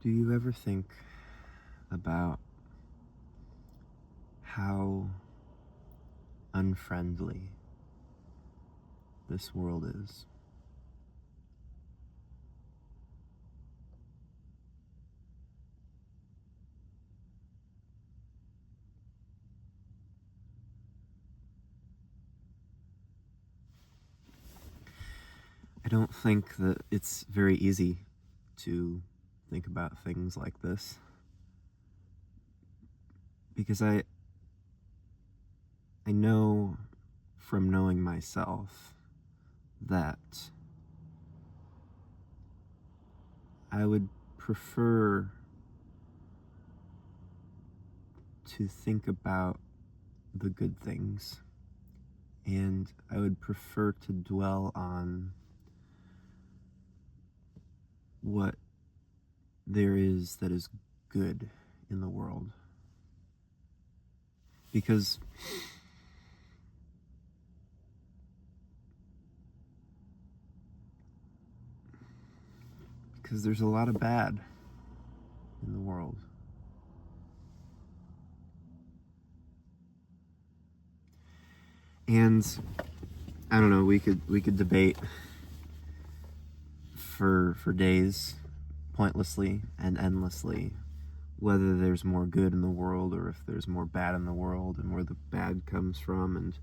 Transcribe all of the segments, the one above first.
Do you ever think about how unfriendly this world is? I don't think that it's very easy to think about things like this because I know from knowing myself that I would prefer to think about the good things, and I would prefer to dwell on what there is that is good in the world. Because there's a lot of bad in the world. And I don't know, we could debate for days, pointlessly and endlessly, whether there's more good in the world or if there's more bad in the world, and where the bad comes from, and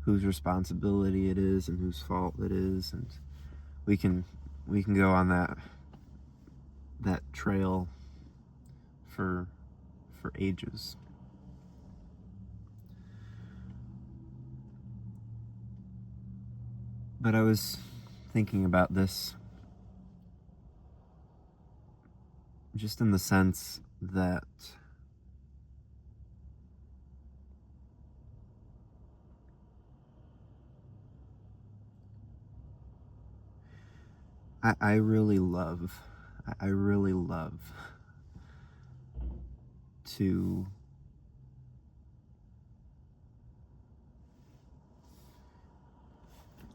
whose responsibility it is and whose fault it is. And we can go on that trail for ages. But I was thinking about this just in the sense that I really love to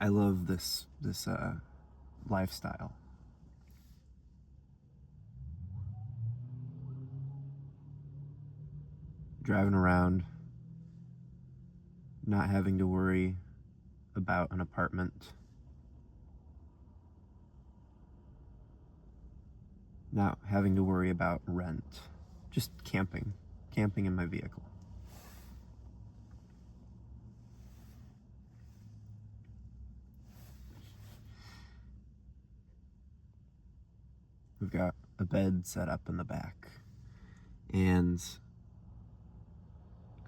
I love this lifestyle. Driving around, not having to worry about an apartment, not having to worry about rent, just camping in my vehicle. We've got a bed set up in the back, and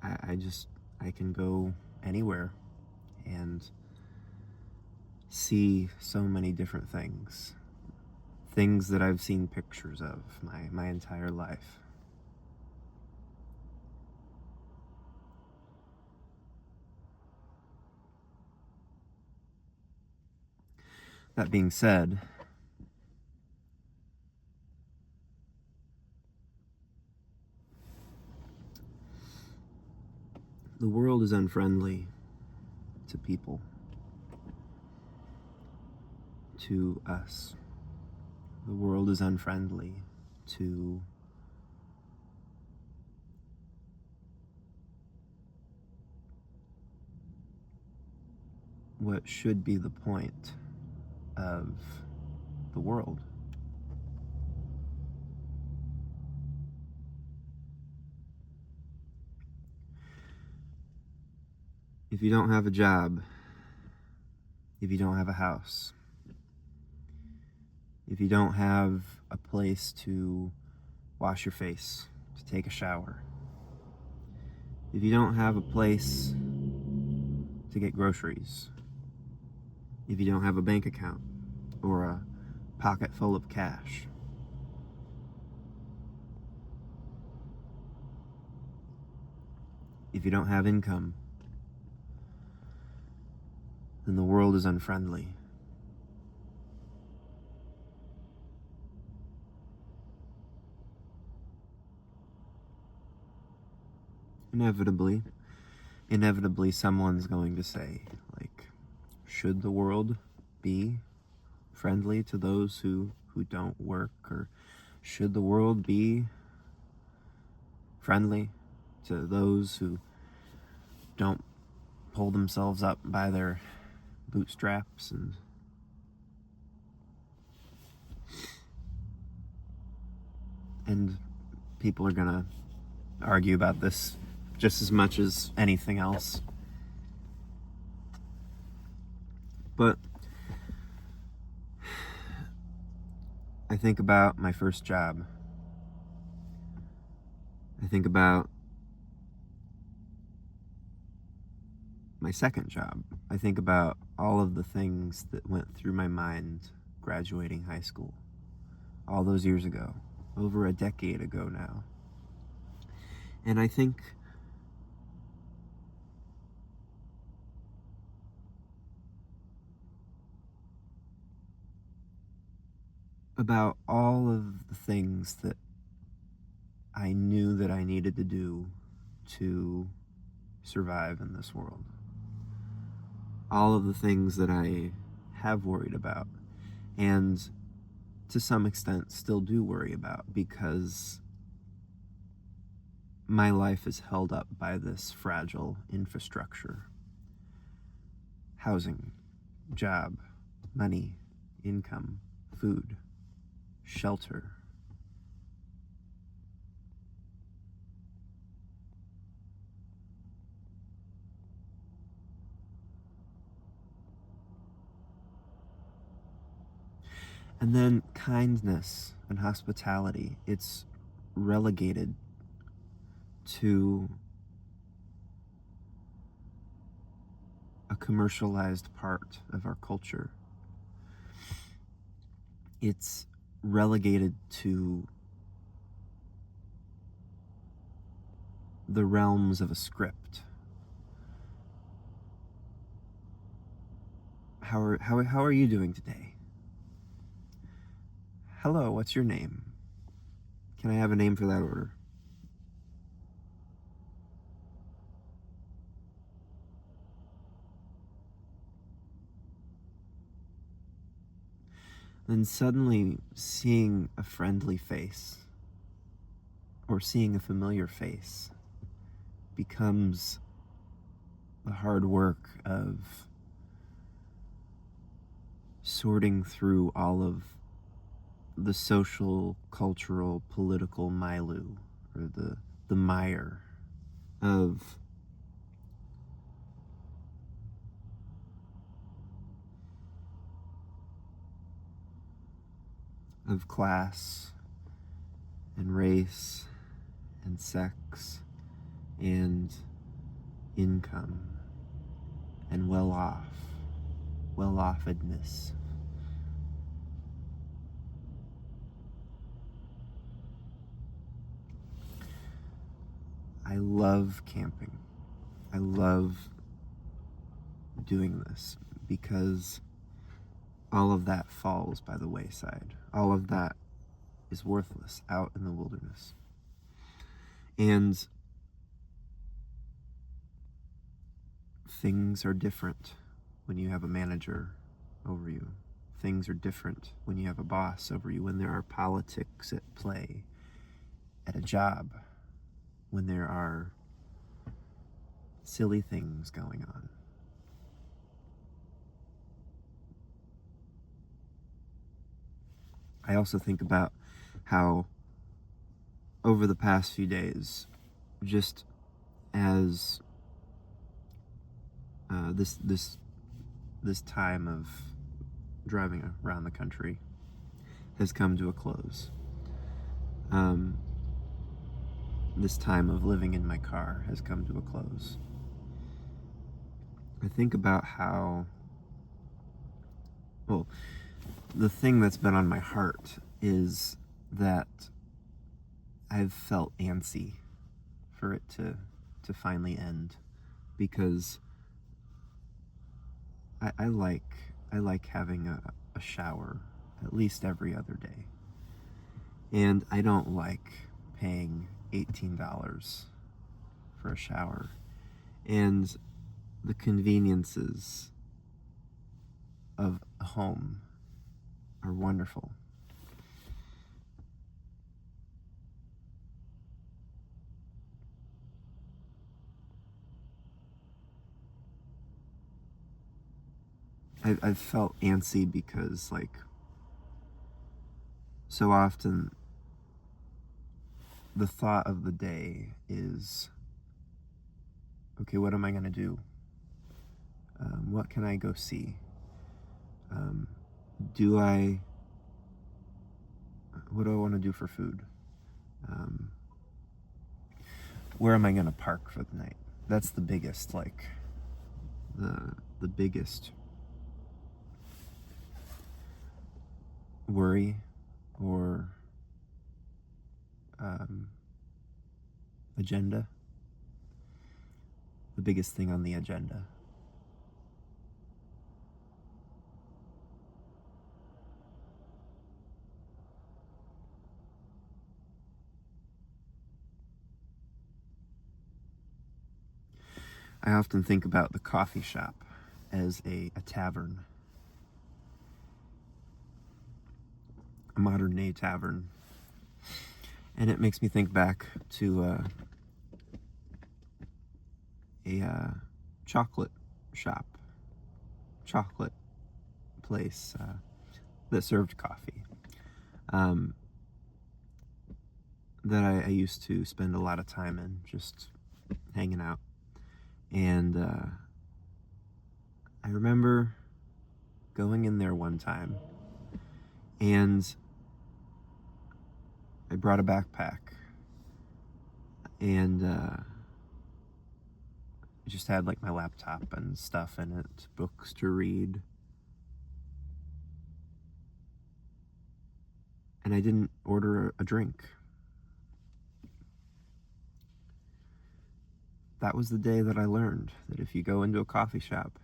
I can go anywhere and see so many different things that I've seen pictures of my entire life. That being said, the world is unfriendly to people, to us. The world is unfriendly to what should be the point of the world. If you don't have a job, if you don't have a house, if you don't have a place to wash your face, to take a shower, if you don't have a place to get groceries, if you don't have a bank account or a pocket full of cash, if you don't have income, then the world is unfriendly. Inevitably someone's going to say, like, should the world be friendly to those who don't work or Should the world be friendly to those who don't pull themselves up by their bootstraps and people are gonna argue about this just as much as anything else. But I think about my first job. I think about my second job. I think about all of the things that went through my mind graduating high school all those years ago, over a decade ago now. And I think about all of the things that I knew that I needed to do to survive in this world. All of the things that I have worried about, and to some extent still do worry about, because my life is held up by this fragile infrastructure. Housing, job, money, income, food, shelter. And then kindness and hospitality, it's relegated to a commercialized part of our culture. It's relegated to the realms of a script. How are you doing today? Hello, what's your name? Can I have a name for that order? Then suddenly seeing a friendly face or seeing a familiar face becomes the hard work of sorting through all of the social, cultural, political milieu, or the mire of class and race and sex and income and well-offedness. I love camping. I love doing this because all of that falls by the wayside. All of that is worthless out in the wilderness. And things are different when you have a manager over you. Things are different when you have a boss over you, when there are politics at play at a job, when there are silly things going on. I also think about how over the past few days, just as this time of driving around the country has come to a close. This time of living in my car has come to a close. I think about how, well, the thing that's been on my heart is that I've felt antsy for it to finally end, because I like having a shower at least every other day. And I don't like paying $18 for a shower. And the conveniences of a home are wonderful. I've felt antsy because, like, so often the thought of the day is, okay, what am I going to do? What can I go see? Um, do I, what do I want to do for food? Um, where am I going to park for the night? That's the biggest, like, the biggest worry or agenda. The biggest thing on the agenda. I often think about the coffee shop as a tavern, a modern day tavern. And it makes me think back to a chocolate shop, chocolate place that served coffee that I used to spend a lot of time in, just hanging out. And I remember going in there one time, and I brought a backpack, and just had like my laptop and stuff in it, books to read. And I didn't order a drink. That was the day that I learned that if you go into a coffee shop,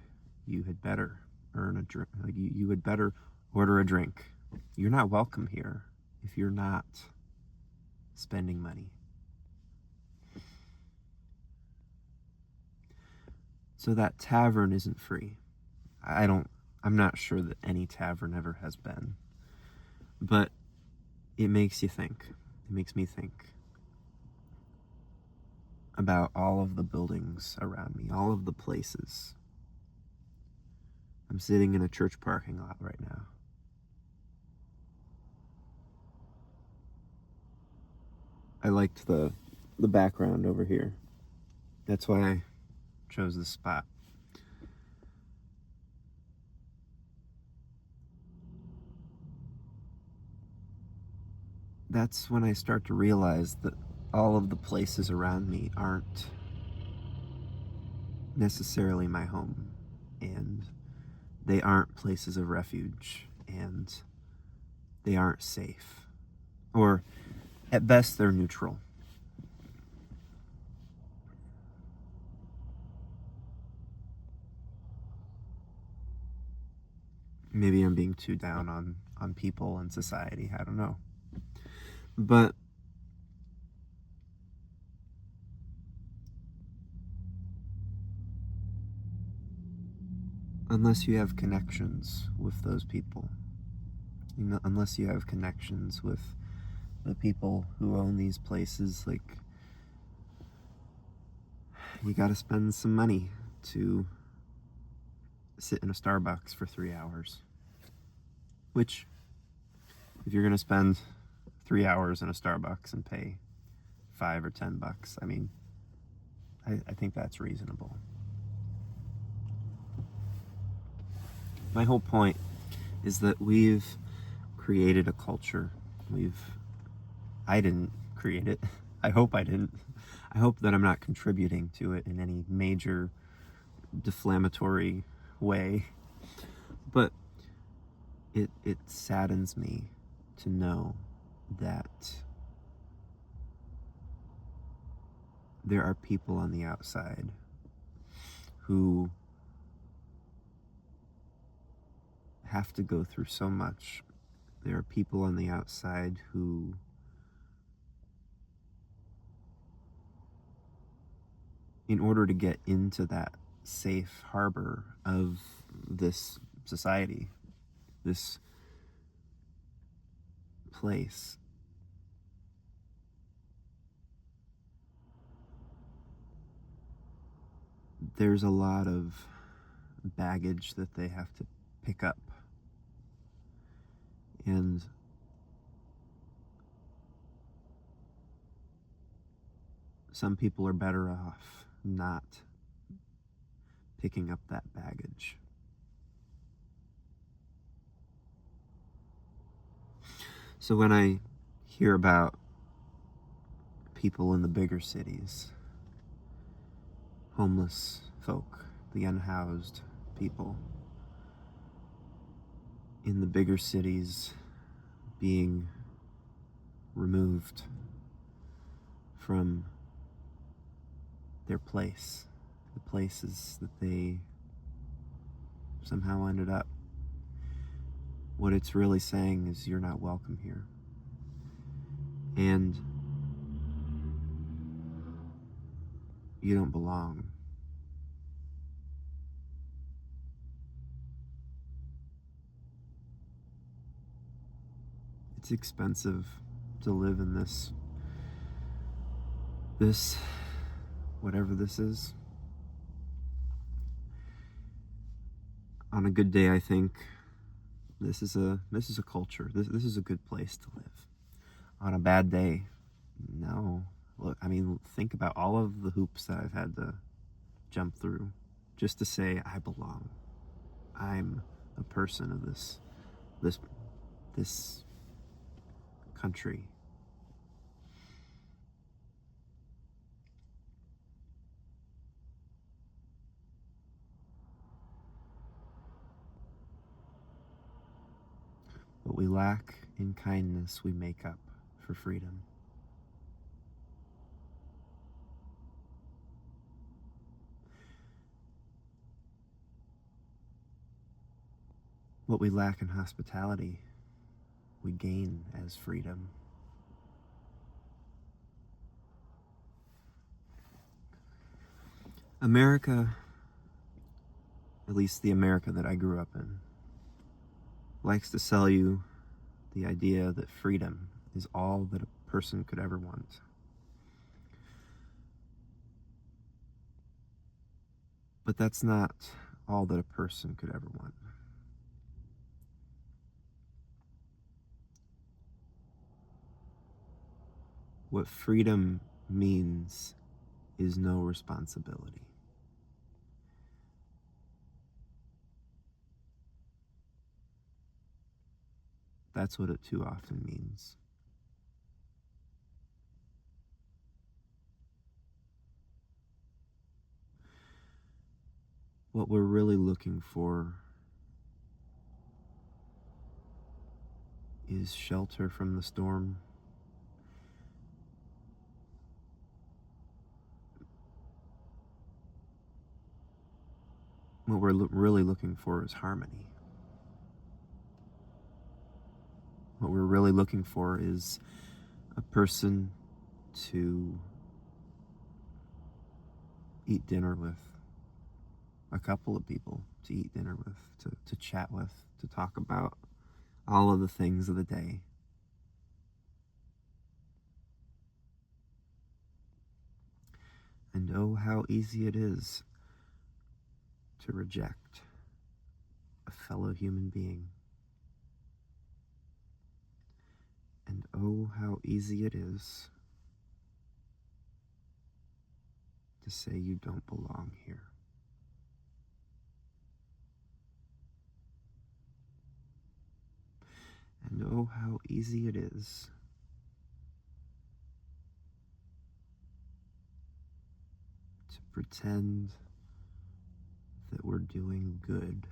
you had better earn a drink. Like you had better order a drink. You're not welcome here if you're not spending money. So that tavern isn't free. I'm not sure that any tavern ever has been. But it makes you think. It makes me think about all of the buildings around me, all of the places. I'm sitting in a church parking lot right now. I liked the background over here. That's why I chose this spot. That's when I start to realize that all of the places around me aren't necessarily my home, and they aren't places of refuge, and they aren't safe. Or at best, they're neutral. Maybe I'm being too down on people and society. I don't know. But unless you have connections with those people, unless you have connections with the people who own these places, like, you gotta spend some money to sit in a Starbucks for 3 hours. Which, if you're gonna spend 3 hours in a Starbucks and pay $5 or $10, I mean, I think that's reasonable. My whole point is that we've created a culture. I didn't create it. I hope I didn't. I hope that I'm not contributing to it in any major deflammatory way. But it saddens me to know that there are people on the outside who have to go through so much. There are people on the outside who in order to get into that safe harbor of this society, this place, there's a lot of baggage that they have to pick up. And some people are better off not picking up that baggage. So when I hear about people in the bigger cities, homeless folk, the unhoused people in the bigger cities being removed from their place, the places that they somehow ended up, what it's really saying is you're not welcome here. And you don't belong. It's expensive to live in this whatever this is. On a good day, I think this is a culture. This is a good place to live. On a bad day, no. Look, I mean, think about all of the hoops that I've had to jump through just to say I belong. I'm a person of this country. What we lack in kindness, we make up for freedom. What we lack in hospitality, we gain as freedom. America, at least the America that I grew up in, likes to sell you the idea that freedom is all that a person could ever want. But that's not all that a person could ever want. What freedom means is no responsibility. That's what it too often means. What we're really looking for is shelter from the storm. What we're really looking for is harmony. What we're really looking for is a person to eat dinner with, a couple of people to eat dinner with, to chat with, to talk about all of the things of the day. And oh, how easy it is to reject a fellow human being. And oh, how easy it is to say you don't belong here. And oh, how easy it is to pretend that we're doing good.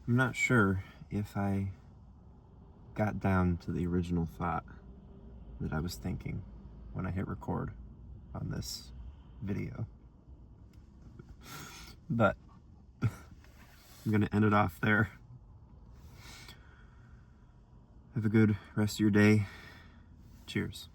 I'm not sure if I got down to the original thought that I was thinking when I hit record on this video. But I'm going to end it off there. Have a good rest of your day. Cheers.